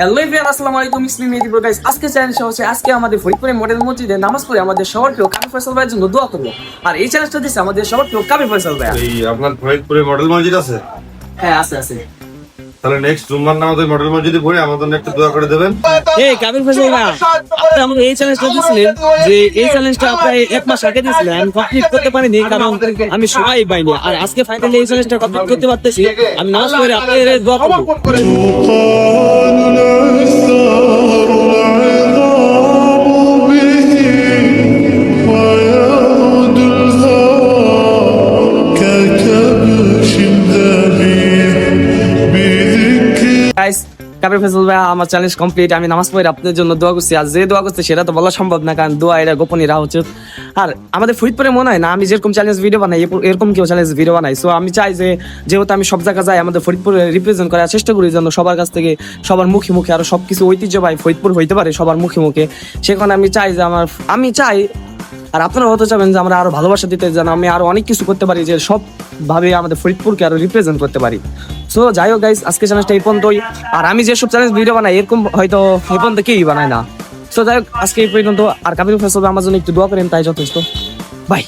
Hello everyone, আসসালামু আলাইকুম। ইসলাম মেহেদী bro guys, আজকে চ্যালেঞ্জ হচ্ছে আজকে আমাদের ফরিদপুরের মডেল মসজিদে নামাজ পড়ে আমাদের সবার প্রিয় কামিল ফয়সাল ভাইয়ের জন্য দোয়া করব। আর এই চ্যালেঞ্জটা দিচ্ছে আমাদের সবার প্রিয় কামিল ফয়সাল ভাই। এই আপনার ফরিদপুরে মডেল মসজিদ আছে? হ্যাঁ আছে আছে। তাহলে নেক্সট জুম্মার নামাজে মডেল মসজিদে পড়ে আমার জন্য একটু দোয়া করে দেবেন। এই কামিল ফয়সাল ভাই, আপনি আমাকে এই চ্যালেঞ্জটা দিয়েছিলেন, যে এই চ্যালেঞ্জটা আপনি এক মাস আগে দিয়েছিলেন, আমি কমপ্লিট করতে পারিনি কারণ আমি সময় পাইনি। আর আজকে ফাইনালি এই চ্যালেঞ্জটা কমপ্লিট করতে পারতেছি। আমি নামাজ পড়ে আপনাদের দোয়া করব। গাইস, কাবির ফয়সাল ভাই, আমার চ্যালেঞ্জ কমপ্লিট। আমি নামাজ পড়ে আপনাদের জন্য দোয়া করছি। আর যে দোয়া করছে সেটা তো বলা সম্ভব না, কারণ দোয়া এটা গোপনই রাখা উচিত। আর আমাদের ফরিদপুরে মনে হয় না আমি যেরকম চ্যালেঞ্জ ভিডিও বানাই এরকম কেউ চ্যালেঞ্জ ভিডিও বানাই। সো আমি চাই যে যেহেতু আমি সব জায়গায় যাই, আমাদের ফরিদপুরে রিপ্রেজেন্ট করার চেষ্টা করি যেন সবার কাছ থেকে, সবার মুখে মুখে আরো সবকিছু ঐতিহ্যবাহী ফরিদপুর হইতে পারে সবার মুখে মুখে। সেখানে আমি চাই যে আমি চাই, আর আপনারা হতে চাবেন যে আমরা আরো ভালোবাসা দিতে, যেন আমি আরো অনেক কিছু করতে পারি, যে সব ভাবে আমাদের ফরিদপুরকে আরো রিপ্রেজেন্ট করতে পারি। সো যাই হোক গাইস, আজকে চ্যালেঞ্জটা এই পর্যন্তই। আর আমি যেসব চ্যালেঞ্জ ভিডিও বানাই এরকম হয়তো এই পর্যন্ত কেউই বানায় না। সো যাই হোক, আজকে এই পর্যন্ত। আর কাবিল ফয়সাল ভাই আমার জন্য একটু দোয়া করেন, তাই যথেষ্ট। বাই।